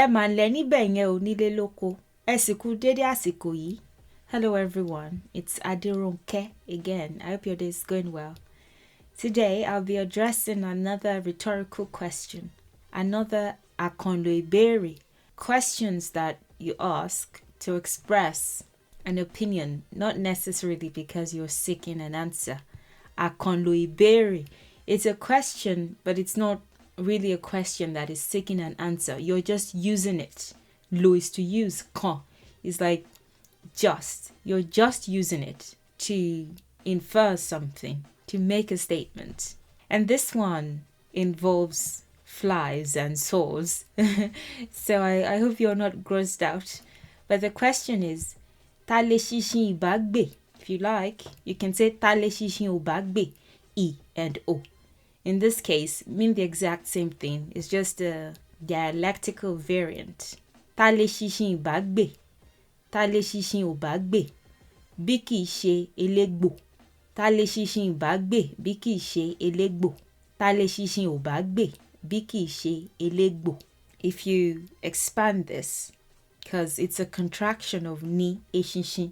man leni benye o nile loko. Esiku dede asiko yi. Hello everyone, it's Adironke again. I hope your day is going well. Today I'll be addressing another rhetorical question. Another Àkànlò Ìbéèrè. Questions that you ask to express an opinion, not necessarily because you're seeking an answer. Àkànlò Ìbéèrè. It's a question, but it's not really a question that is seeking an answer. You're just using it. Lo is to use. Kan is like just. You're just using it to infer something, to make a statement. And this one involves flies and saws. So I hope you're not grossed out. But the question is, ta leṣinṣin ìbá gbè? If you like, you can say ta leṣinṣin ò bá gbè. I and O. In this case, mean the exact same thing. It's just a dialectical variant. Ta leṣinṣin ìbá gbè? Ta leṣinṣin ò bá gbè? Bí kìí ṣe elégbò. Ta leṣinṣin ìbá gbè? Bí kìí ṣe elégbò. Ta leṣinṣin ò bá gbè? Bí kìí ṣe elegbo. If you expand this, because it's a contraction of ni eṣinṣin.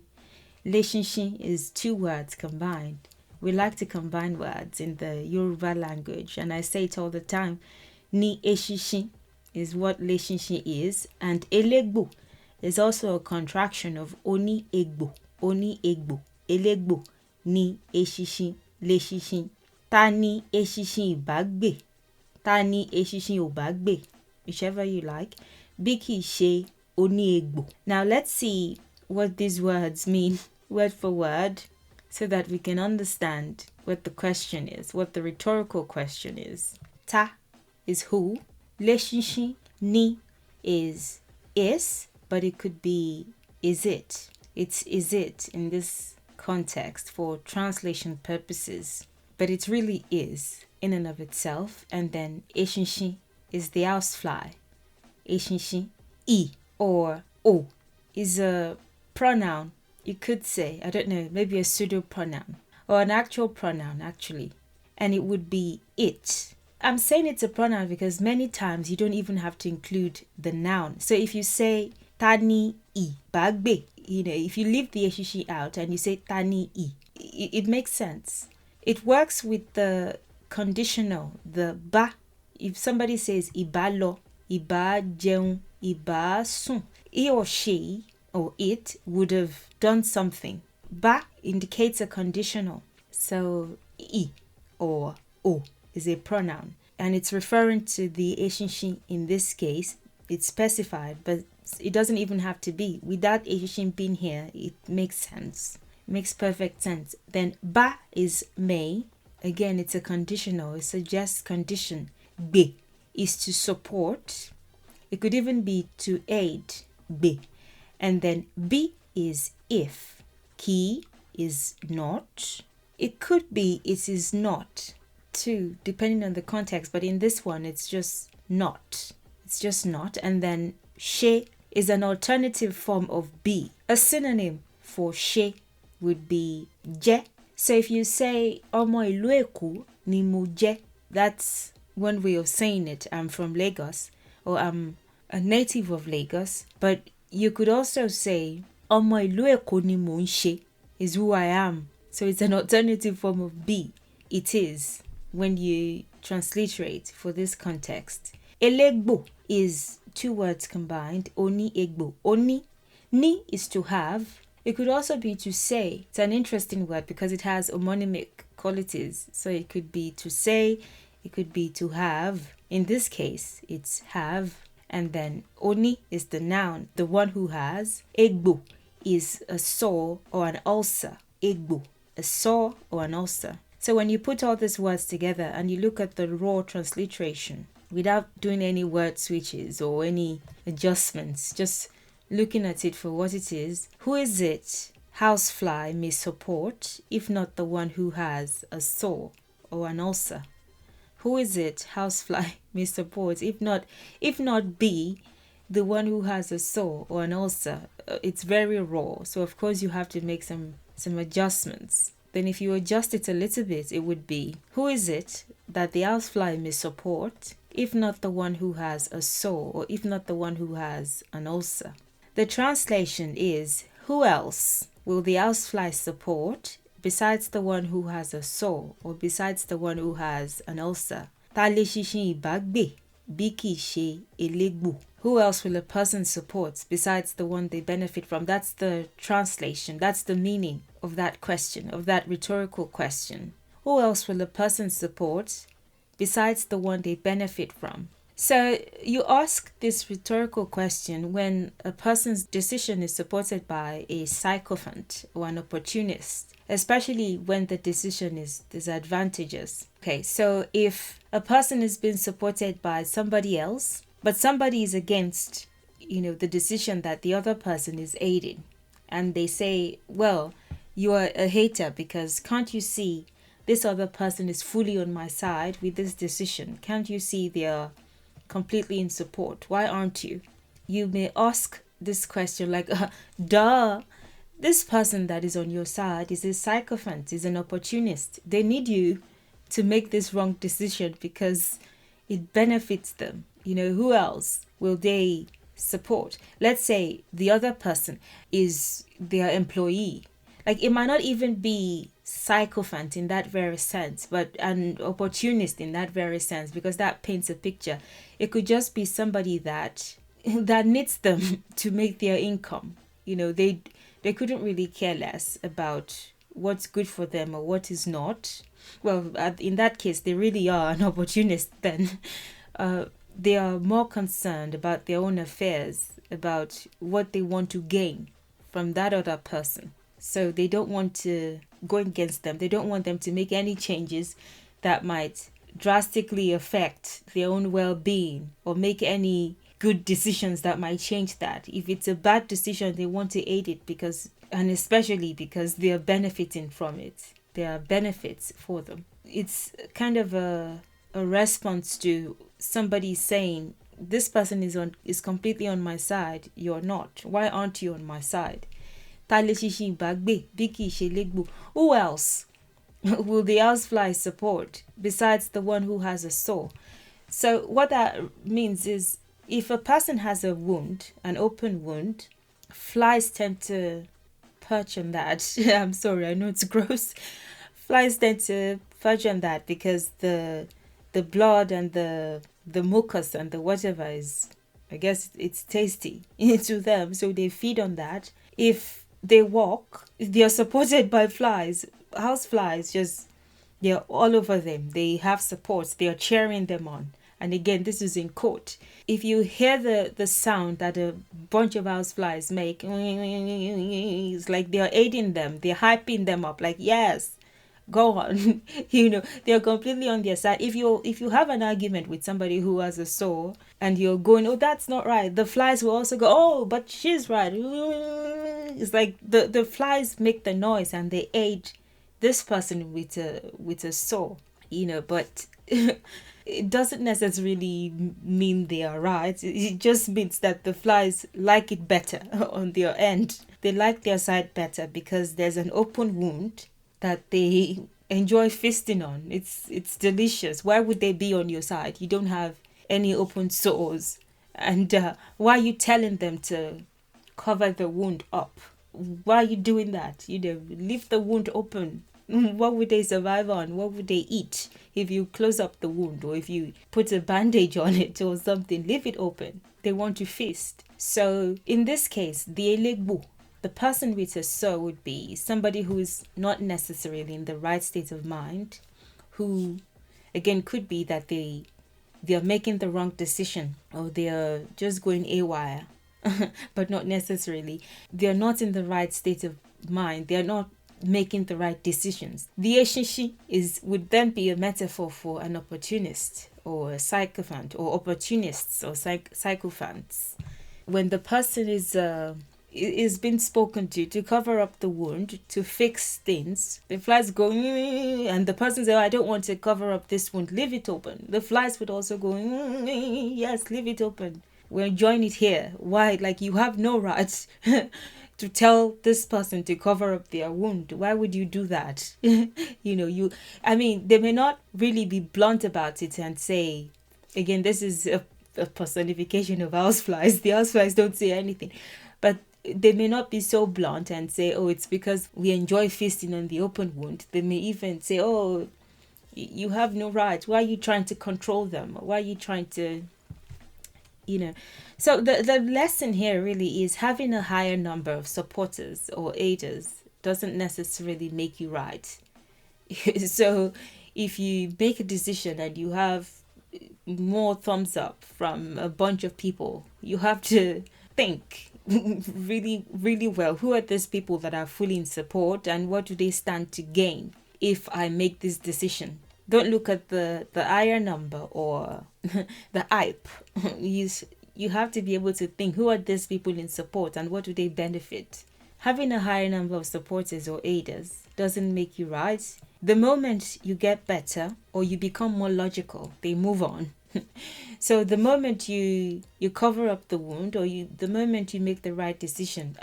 Leṣinṣin is two words combined. We like to combine words in the Yoruba language, and I say it all the time. Ni eṣinṣin is what leṣinṣin is, and elegbo is also a contraction of oni egbo, elegbo, ni eṣinṣin, leṣinṣin. Ta ni eṣinṣin ìbá gbè? Ta ni eṣinṣin ò bá gbè? Whichever you like. Bí kìí ṣe oni egbo. Now let's see what these words mean word for word, so that we can understand what the question is, what the rhetorical question is. Ta is who. Leṣinṣin, ni is, but it could be is it. It's is it in this context for translation purposes. But it really is in and of itself. And then eṣinṣin is the housefly. Eṣinṣin, I or O is a pronoun. You could say, I don't know, maybe a pseudo pronoun or an actual pronoun actually. And it would be it. I'm saying it's a pronoun because many times you don't even have to include the noun. So if you say tani I bagbe, if you leave the eṣinṣin out and you say tani I, it makes sense. It works with the conditional, the ba. If somebody says ìbá lọ, ìbá jẹun, ìbá sùn, he or she or it would have done something. Ba indicates a conditional. So I or O is a pronoun. And it's referring to the eṣinṣin in this case. It's specified, but it doesn't even have to be. Without eṣinṣin being here, it makes sense. Makes perfect sense. Then ba is may. Again, it's a conditional. It suggests condition. Be is to support. It could even be to aid. Be. And then be is if. Ki is not. It could be it is not too, depending on the context. But in this one, it's just not. It's just not. And then she is an alternative form of be. A synonym for she would be je. So if you say ọmọ ìlú Èkó ni mo jẹ́, that's one way of saying it. I'm from Lagos, or I'm a native of Lagos. But you could also say ọmọ ìlú Èkó ni mo ń ṣe is who I am. So it's an alternative form of be. It is when you transliterate for this context. Elegbo is two words combined. Oni egbo. Oni, ni is to have. It could also be to say. It's an interesting word because it has homonymic qualities. So it could be to say, it could be to have. In this case, it's have. And then oni is the noun, the one who has. Egbo is a sore or an ulcer. Egbo, a sore or an ulcer. So when you put all these words together and you look at the raw transliteration without doing any word switches or any adjustments, just looking at it for what it is, who is it housefly may support if not the one who has a sore or an ulcer? Who is it housefly may support if not be the one who has a sore or an ulcer? It's very raw, so of course you have to make some adjustments. Then if you adjust it a little bit, it would be, who is it that the housefly may support if not the one who has a sore, or if not the one who has an ulcer. The translation is, who else will the housefly support besides the one who has a sore, or besides the one who has an ulcer? Ta leṣinṣin ìbá gbè bí kìí ṣe elégbò? Who else will a person support besides the one they benefit from? That's the translation. That's the meaning of that question, of that rhetorical question. Who else will a person support besides the one they benefit from? So you ask this rhetorical question when a person's decision is supported by a sycophant or an opportunist, especially when the decision is disadvantageous. Okay, so if a person is being supported by somebody else, but somebody is against, the decision that the other person is aiding, and they say, well, you are a hater because can't you see this other person is fully on my side with this decision? Can't you see they are completely in support? Why aren't you? You may ask this question like, duh, this person that is on your side is a sycophant, is an opportunist. They need you to make this wrong decision because it benefits them. Who else will they support? Let's say the other person is their employee. Like, it might not even be sycophant in that very sense, but an opportunist in that very sense, because that paints a picture. It could just be somebody that needs them to make their income. They couldn't really care less about what's good for them or what is not. Well, in that case, they really are an opportunist then. They are more concerned about their own affairs, about what they want to gain from that other person. So they don't want to go against them. They don't want them to make any changes that might drastically affect their own well-being or make any good decisions that might change that. If it's a bad decision, they want to aid it and especially because they are benefiting from it. There are benefits for them. It's kind of a response to somebody saying, this person is completely on my side, you're not. Why aren't you on my side? Ta leṣinṣin ìbá gbè bí kìí ṣe elegbo? Who else will the housefly support besides the one who has a sore? So what that means is, if a person has a wound, an open wound, flies tend to perch on that. I'm sorry, I know it's gross. Flies tend to perch on that because the blood and the mucus and the whatever is, I guess it's tasty to them, so they feed on that. If they walk, if they are supported by flies, house flies, they're all over them. They have support. They are cheering them on. And again, this is in quote. If you hear the sound that a bunch of house flies make, it's like they're aiding them. They're hyping them up. Like, yes, go on. They're completely on their side. If you have an argument with somebody who has a sore and you're going, oh, that's not right, the flies will also go, oh, but she's right. It's like the flies make the noise and they aid this person with a sore, but it doesn't necessarily mean they are right. It just means that the flies like it better on their end. They like their side better because there's an open wound that they enjoy feasting on. It's delicious. Why would they be on your side? You don't have any open sores. And why are you telling them to cover the wound up? Why are you doing that? Leave the wound open. What would they survive on? What would they eat if you close up the wound, or if you put a bandage on it or something? Leave it open. They want to feast. So in this case, the elegbo, the person with a sore, would be somebody who is not necessarily in the right state of mind, who again could be that they're making the wrong decision, or they're just going haywire, but not necessarily. They're not in the right state of mind. They're not making the right decisions. The eṣinṣin would then be a metaphor for an opportunist or a sycophant, or opportunists or sycophants. When the person is being spoken to cover up the wound, to fix things, the flies go, and the person says, oh, I don't want to cover up this wound, leave it open. The flies would also go, yes, leave it open. We're enjoying it here. Why? Like, you have no right to tell this person to cover up their wound. Why would you do that? They may not really be blunt about it and say, Again, this is a personification of houseflies. The houseflies don't say anything, but they may not be so blunt and say, oh, it's because we enjoy feasting on the open wound. They may even say, oh, you have no right. Why are you trying to control them? Why are you trying to, So the lesson here really is having a higher number of supporters or aiders doesn't necessarily make you right. So if you make a decision and you have more thumbs up from a bunch of people, you have to think really, really well. Who are these people that are fully in support, and what do they stand to gain if I make this decision? Don't look at the higher number or the hype. You have to be able to think, who are these people in support and what do they benefit? Having a higher number of supporters or aiders doesn't make you right. The moment you get better or you become more logical, they move on. So the moment you cover up the wound, or the moment you make the right decision,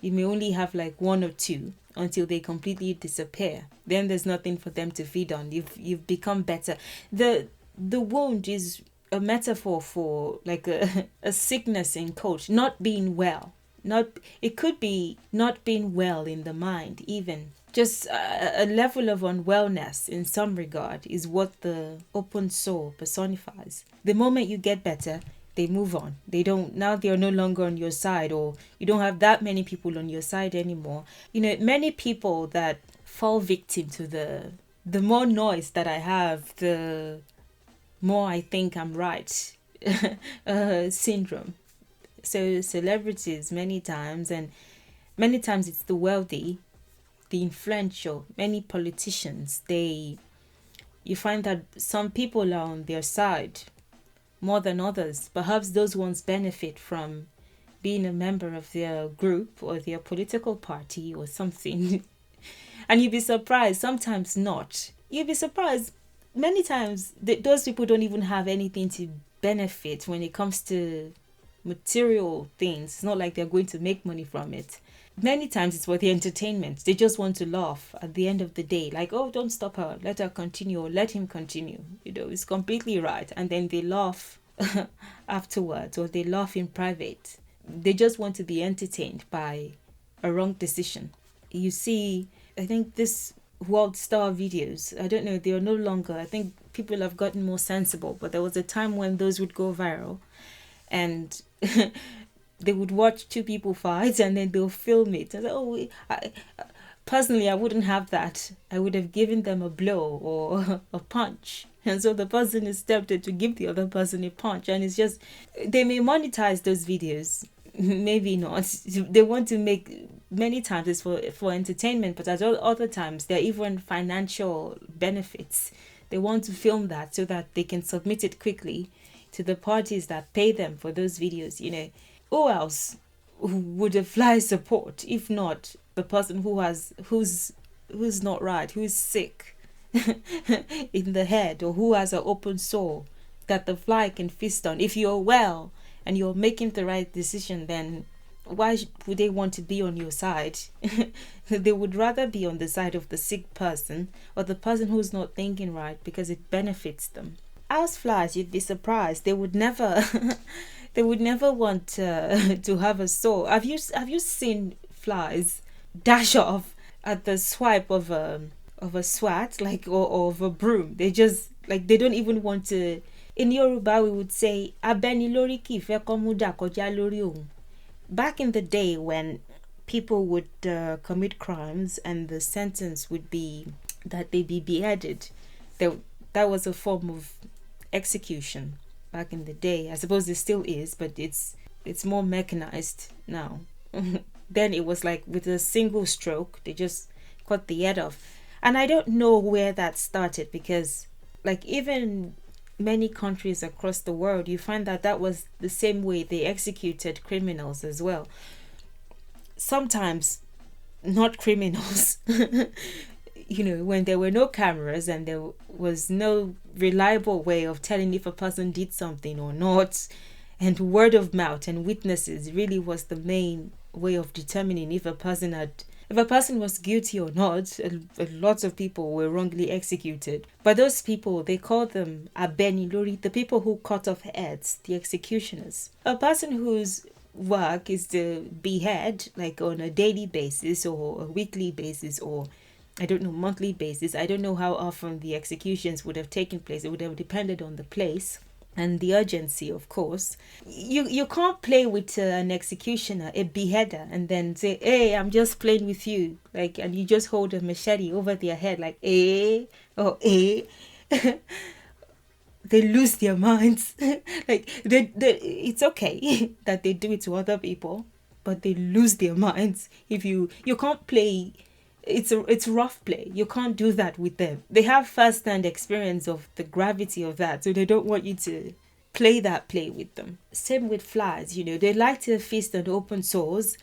you may only have like one or two until they completely disappear. Then there's nothing for them to feed on. You've become better. The wound is a metaphor for like a sickness in coach, not being well. It could be not being well in the mind, even just a level of unwellness in some regard is what the open sore personifies. The moment you get better, they move on. They're no longer on your side, or you don't have that many people on your side anymore. Many people that fall victim to the more noise that I have, the more I think I'm right syndrome. So celebrities many times it's the wealthy, the influential, many politicians, you find that some people are on their side more than others. Perhaps those ones benefit from being a member of their group or their political party or something. And you'd be surprised, sometimes not. You'd be surprised, many times those people don't even have anything to benefit when it comes to material things. It's not like they're going to make money from it. Many times it's for the entertainment. They just want to laugh at the end of the day. Like, oh, don't stop her. Let her continue, or let him continue. It's completely right. And then they laugh afterwards, or they laugh in private. They just want to be entertained by a wrong decision. You see, I think this world star videos, I don't know, they are no longer, I think people have gotten more sensible, but there was a time when those would go viral and they would watch two people fight and then they'll film it. Personally, I wouldn't have that. I would have given them a blow or a punch. And so the person is tempted to give the other person a punch. And it's just, they may monetize those videos. Maybe not. They want to make, many times it's for entertainment, but at other times there are even financial benefits. They want to film that so that they can submit it quickly to the parties that pay them for those videos. Who else would apply support if not the person who's not right, who's sick in the head, or who has an open sore that the fly can feast on? If you're well and you're making the right decision, then why would they want to be on your side? They would rather be on the side of the sick person or the person who's not thinking right, because it benefits them. Houseflies, you'd be surprised, they would never they would never want to have a sore. Have you seen flies dash off at the swipe of a swat, like, or of a broom? They just, like, they don't even want to. In Yoruba we would say abeni lori ki fe komuda koja lori ohun. Back in the day when people would commit crimes and the sentence would be that they be beheaded, that was a form of execution back in the day. I suppose it still is, but it's more mechanized now. Then it was like with a single stroke, they just cut the head off. And I don't know where that started, because like even many countries across the world, you find that was the same way they executed criminals as well. Sometimes not criminals. When there were no cameras and there was no reliable way of telling if a person did something or not, and word of mouth and witnesses really was the main way of determining if a person had if a person was guilty or not. A lot of people were wrongly executed. But those people, they call them abenilori, the people who cut off heads, the executioners. A person whose work is to behead, like on a daily basis or a weekly basis or I don't know, monthly basis. I don't know how often the executions would have taken place. It would have depended on the place and the urgency, of course. You can't play with an executioner, a beheader, and then say, "Hey, I'm just playing with you," like, and you just hold a machete over their head, like, "Eh, or eh." They lose their minds. Like it's okay that they do it to other people, but they lose their minds if you can't play. It's rough play. You can't do that with them. They have first-hand experience of the gravity of that, so they don't want you to play that play with them. Same with flies. They like to feast on open sores,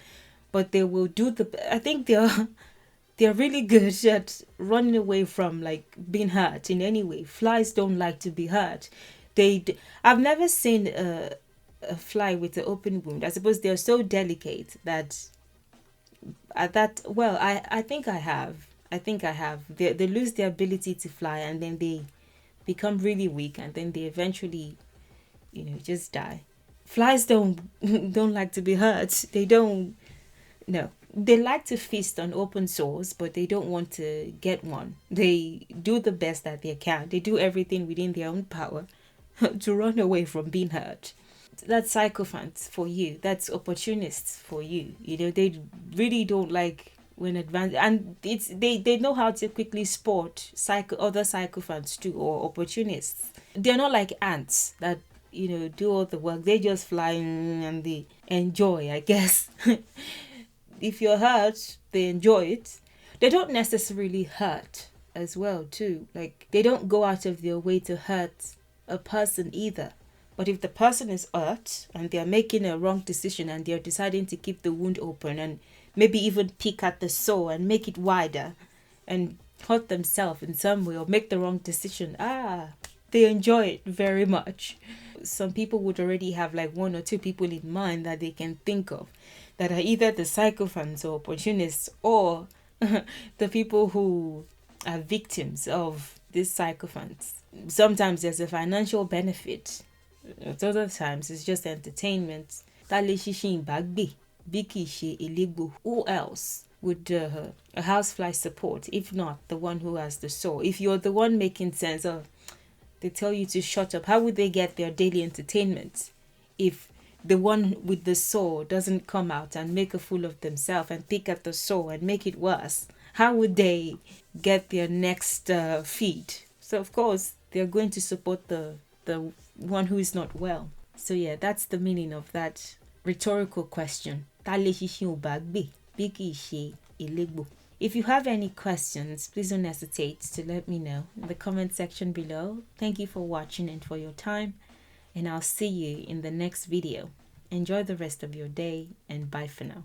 but they will do I think they're really good at running away from like being hurt in any way. Flies don't like to be hurt. I've never seen a fly with an open wound. I suppose they're so delicate that I think I have. They lose their ability to fly, and then they become really weak, and then they eventually, just die. Flies don't don't like to be hurt. They don't. No, they like to feast on open sores, but they don't want to get one. They do the best that they can. They do everything within their own power to run away from being hurt. That's sycophants for you. That's opportunists for you. They really don't like when advanced, and they know how to quickly spot other sycophants too, or opportunists. They're not like ants that do all the work. They just fly and they enjoy, I guess. If you're hurt, they enjoy it. They don't necessarily hurt as well too. Like, they don't go out of their way to hurt a person either. But if the person is hurt and they're making a wrong decision and they're deciding to keep the wound open and maybe even pick at the sore and make it wider and hurt themselves in some way or make the wrong decision, they enjoy it very much. Some people would already have like one or two people in mind that they can think of that are either the sycophants or opportunists or the people who are victims of these sycophants. Sometimes there's a financial benefit. At other times it's just entertainment. Leṣinṣin bí kìí ṣe elegbo. Who else would a housefly support if not the one who has the sore? If you're the one making sense of, they tell you to shut up, how would they get their daily entertainment if the one with the sore doesn't come out and make a fool of themselves and pick at the sore and make it worse? How would they get their next feed? So of course they're going to support the one who is not well. So yeah, that's the meaning of that rhetorical question. If you have any questions, please don't hesitate to let me know in the comment section below. Thank you for watching and for your time, and I'll see you in the next video. Enjoy the rest of your day, and bye for now.